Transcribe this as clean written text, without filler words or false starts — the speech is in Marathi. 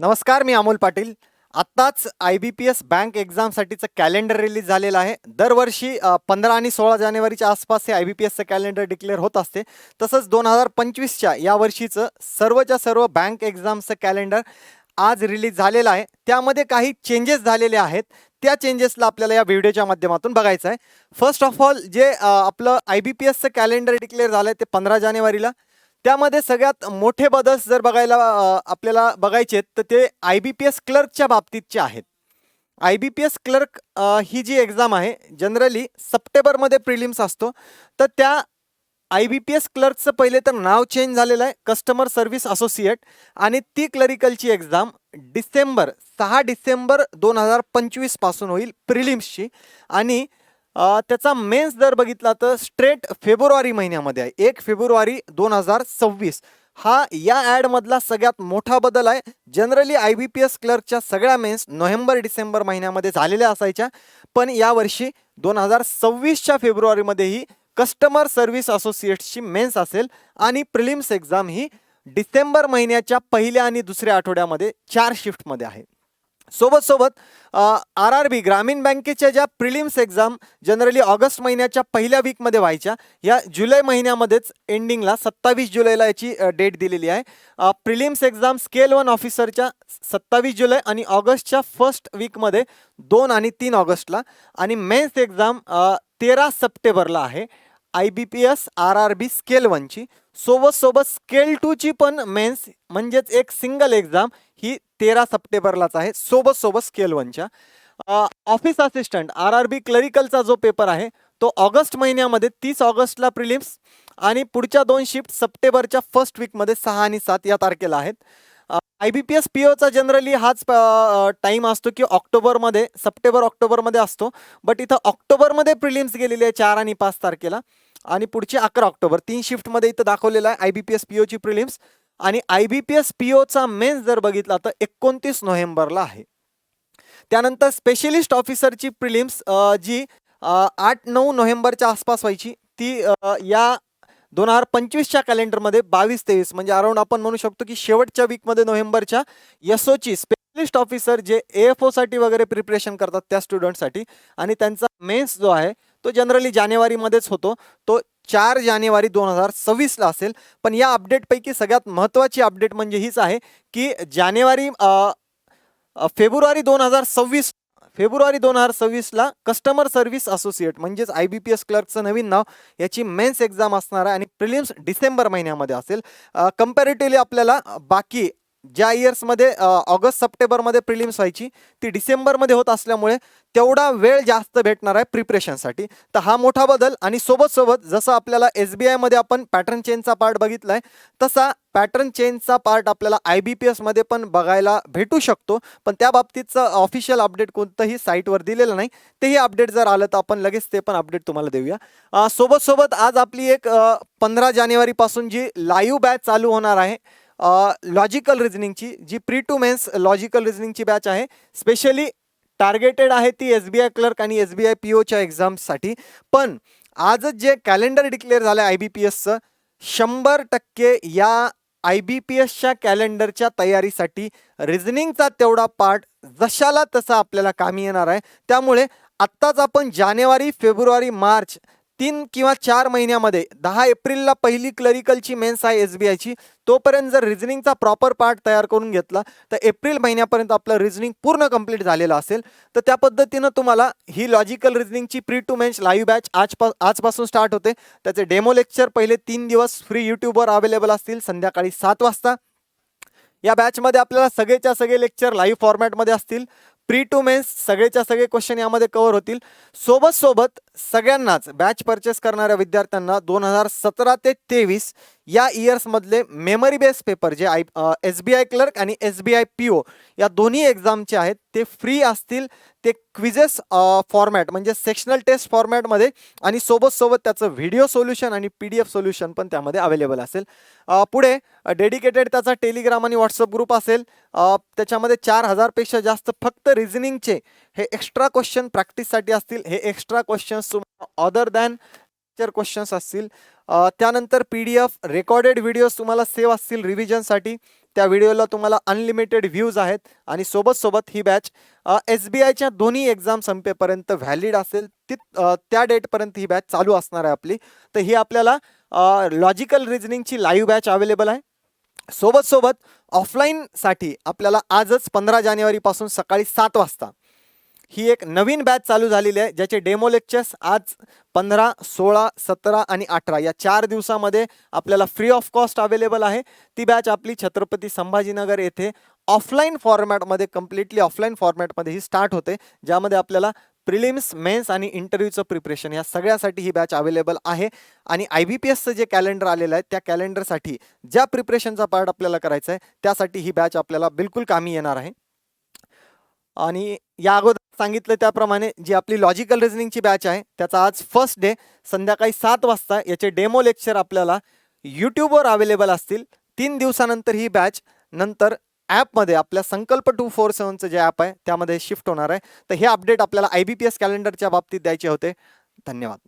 नमस्कार, मी अमोल पाटील. आत्ताच IBPS बँक एक्झामसाठीचं कॅलेंडर रिलीज झालेलं आहे. दरवर्षी 15 आणि 16 जानेवारीच्या आसपास हे IBPSचं कॅलेंडर डिक्लेअर होत असते. तसंच 2025च्या या वर्षीचं सर्वच्या सर्व बँक एक्झामचं कॅलेंडर आज रिलीज झालेलं आहे. त्यामध्ये काही चेंजेस झालेले आहेत. त्या चेंजेसला आपल्याला या व्हिडिओच्या माध्यमातून बघायचं आहे. फर्स्ट ऑफ ऑल जे आपलं IBPSचं कॅलेंडर डिक्लेअर झालं आहे ते 15 जानेवारीला. त्यामध्ये सगळ्यात मोठे बदल जर बघायला आपल्याला बघायचे तर ते IBPS क्लर्कच्या बाबतीतचे आहेत. IBPS क्लर्क ही जी एक्झाम आहे जनरली सप्टेंबरमध्ये प्रिलिम्स असतो. तर त्या IBPS क्लर्कचं पहिले तर नाव चेंज झालेलं आहे कस्टमर सर्व्हिस असोसिएट आणि ती क्लरिकलची एक्झाम 6 डिसेंबर 2025 पासून होईल प्रिलिम्सची आणि त्याचा मेन्स जर बघितला तर स्ट्रेट फेब्रुवारी महिन्यामध्ये आहे. 1 फेब्रुवारी 2026 हा या ॲडमधला सगळ्यात मोठा बदल आहे. जनरली IBPS क्लर्कच्या सगळ्या मेन्स नोव्हेंबर डिसेंबर महिन्यामध्ये झालेल्या असायच्या, पण यावर्षी 2026च्या फेब्रुवारीमध्येही कस्टमर सर्व्हिस असोसिएट्सची मेन्स असेल आणि प्रिलिम्स एक्झाम ही डिसेंबर महिन्याच्या पहिल्या आणि दुसऱ्या आठवड्यामध्ये 4 शिफ्टमध्ये आहे. सोबत RRB ग्रामीण बँकेच्या ज्या प्रिलिम्स एक्झाम जनरली ऑगस्ट महिन्याच्या पहिल्या वीकमध्ये व्हायच्या, या जुलै महिन्यामध्येच एंडिंगला 27 जुलैला याची डेट दिलेली आहे. प्रिलिम्स एक्झाम स्केल 1 ऑफिसरच्या 27 जुलै आणि ऑगस्टच्या फर्स्ट वीकमध्ये 2 आणि 3 ऑगस्टला आणि मेन्स एक्झाम 13 सप्टेंबरला आहे. IBPS RRB स्केल 1ची सोबत स्केल 2ची पण मेन्स म्हणजेच एक सिंगल एक्झाम ही 13 सप्टेंबरलाच आहे सोबत स्केल 1च्या. ऑफिस असिस्टंट RRB क्लरिकलचा जो पेपर आहे तो ऑगस्ट महिन्यामध्ये 30 ऑगस्टला प्रिलिम्स आणि पुढच्या 2 शिफ्ट सप्टेंबरच्या फर्स्ट वीकमध्ये 6 आणि 7 या तारखेला आहेत. IBPS POचा जनरली हाच टाईम असतो की सप्टेंबर ऑक्टोबरमध्ये असतो, बट इथं ऑक्टोबरमध्ये प्रिलिम्स गेलेली आहे 4 आणि 5 तारखेला आणि पुढची 11 ऑक्टोबर 3 शिफ्टमध्ये इथं दाखवलेला आहे IBPS POची प्रिलिम्स आणि IBPS POचा मेन्स जर बघितला तर 29 नोव्हेंबरला आहे. त्यानंतर स्पेशलिस्ट ऑफिसरची प्रिलिम्स जी 8-9 नोव्हेंबरच्या आसपास व्हायची ती या 2025च्या कॅलेंडरमध्ये 22-23 म्हणजे अराउंड आपण म्हणू शकतो की शेवटच्या वीकमध्ये नोव्हेंबरच्या SOची स्पेशलिस्ट ऑफिसर जे AFO साठी वगैरे प्रिपरेशन करतात त्या स्टुडंटसाठी आणि त्यांचा मेन्स जो आहे तो जनरली जानेवारीमध्येच होतो. तो 4 जानेवारी 2026ला असेल. पण या अपडेटपैकी सगळ्यात महत्त्वाची अपडेट म्हणजे हीच आहे की फेब्रुवारी 2026ला कस्टमर सर्व्हिस असोसिएट म्हणजेच IBPS क्लर्कचं नवीन नाव याची मेन्स एक्झाम असणार आहे आणि प्रिलिम्स डिसेंबर महिन्यामध्ये असेल. कंपॅरेटिव्हली आपल्याला बाकी ज्या इयर्समध्ये ऑगस्ट सप्टेंबरमध्ये प्रिलिम्स व्हायची ती डिसेंबरमध्ये होत असल्यामुळे तेवढा वेळ जास्त भेटणार आहे प्रिपरेशनसाठी. तर हा मोठा बदल आणि सोबत जसं आपल्याला SBIमध्ये आपण पॅटर्न चेंजचा पार्ट बघितलाय तसा पॅटर्न चेंजचा पार्ट आपल्याला IBPSमध्ये पण बघायला भेटू शकतो, पण त्या बाबतीतचं ऑफिशियल अपडेट कोणतंही साईटवर दिलेलं नाही. तेही अपडेट जर आलं तर आपण लगेच ते पण अपडेट तुम्हाला देऊया. सोबत आज आपली एक 15 जानेवारीपासून जी लाईव्ह बॅच चालू होणार आहे लॉजिकल रिझनिंगची, जी प्री टू मेन्स लॉजिकल रिझनिंगची बॅच आहे. स्पेशली टार्गेटेड आहे ती SBI क्लर्क आणि SBI POच्या एक्झाम्ससाठी. पण आजच जे कॅलेंडर डिक्लेअर झालं IBPSचं 100% या IBPSच्या कॅलेंडरच्या तयारीसाठी रिझनिंगचा तेवढा पार्ट जशाला तसा आपल्याला कामी येणार आहे. त्यामुळे आत्ताच आपण जानेवारी फेब्रुवारी मार्च 3 किंवा 4 महिन्यामध्ये 10 एप्रिलला पहिली क्लरिकलची मेन्स आहे SBIची, तोपर्यंत जर रिझनिंगचा प्रॉपर पार्ट तयार करून घेतला तर एप्रिल महिन्यापर्यंत आपलं रिझनिंग पूर्ण कंप्लीट झालेलं असेल. तर त्या पद्धतीनं तुम्हाला ही लॉजिकल रिझनिंगची pre to mains live batch आजपासून स्टार्ट होते. त्याचे डेमो लेक्चर पहिले 3 दिवस फ्री यूट्यूबवर अवेलेबल असतील संध्याकाळी 7 वाजता. या बॅचमध्ये आपल्याला सगळेच्या सगळे लेक्चर लाईव्ह फॉर्मॅटमध्ये असतील. प्री टू मेन्स सगळेच्या सगळे क्वेश्चन यामध्ये कव्हर होतील. सोबत सगळ्यांनाच बॅच परचेस करणाऱ्या विद्यार्थ्यांना 2017 ते 23 या इयर्समधले मेमरी बेस पेपर जे SBI क्लर्क आणि SBI PO या दोन्ही एक्झामचे आहेत ते फ्री असतील. ते क्विजेस फॉर्मॅट म्हणजे सेक्शनल टेस्ट फॉर्मॅटमध्ये आणि सोबत त्याचं व्हिडिओ सोल्युशन आणि PDF सोल्युशन पण त्यामध्ये अवेलेबल असेल. पुढे डेडिकेटेड त्याचा टेलिग्राम आणि व्हॉट्सअप ग्रुप असेल. त्याच्यामध्ये 4000 पेक्षा जास्त फक्त रिझनिंगचे हे एक्स्ट्रा क्वेश्चन प्रॅक्टिससाठी असतील. हे एक्स्ट्रा क्वेश्चन्स तुम्हाला अदर दॅन क्वेश्चन्स असतील. त्यानंतर PDF रेकॉर्डेड व्हिडिओज तुम्हाला सेव्ह असतील रिव्हिजनसाठी. त्या व्हिडिओला तुम्हाला अनलिमिटेड व्ह्यूज आहेत आणि सोबत ही बॅच SBIच्या दोन्ही एक्झाम संपेपर्यंत व्हॅलिड असेल. त्या डेटपर्यंत ही बॅच चालू असणार आहे आपली. तर ही आपल्याला लॉजिकल रिझनिंगची लाईव्ह बॅच अवेलेबल आहे. सोबत ऑफलाईनसाठी आपल्याला आजच 15 जानेवारीपासून सकाळी 7 वाजता ही एक नवीन बॅच चालू झालेली आहे, ज्याचे डेमो लेक्चर्स आज 15, 16, 17 आणि 18 या 4 दिवसामध्ये आपल्याला फ्री ऑफ कॉस्ट अवेलेबल आहे. ती बॅच आपली छत्रपती संभाजीनगर येथे ऑफलाईन फॉर्मॅटमध्ये, कम्प्लिटली ऑफलाईन फॉर्मॅटमध्ये ही स्टार्ट होते, ज्यामध्ये आपल्याला प्रिलिम्स, मेन्स आणि इंटरव्ह्यूचं प्रिपरेशन या सगळ्यासाठी ही बॅच अवेलेबल आहे. आणि IBPSचं जे कॅलेंडर आलेलं आहे त्या कॅलेंडरसाठी ज्या प्रिपरेशनचा पार्ट आपल्याला करायचा आहे त्यासाठी ही बॅच आपल्याला बिलकुल कामी येणार आहे. आणि या अगोदर सांगितलं त्याप्रमाणे जी आपली लॉजिकल रिझनिंगची बॅच आहे त्याचा आज फर्स्ट डे संध्याकाळी 7 वाजता याचे डेमो लेक्चर आपल्याला यूट्यूबवर अवेलेबल असतील. 3 दिवसानंतर ही बॅच नंतर ॲपमध्ये आपल्या संकल्प 247चं जे ॲप आहे त्यामध्ये शिफ्ट होणार आहे. तर हे अपडेट आपल्याला IBPS कॅलेंडरच्या बाबतीत द्यायचे होते. धन्यवाद.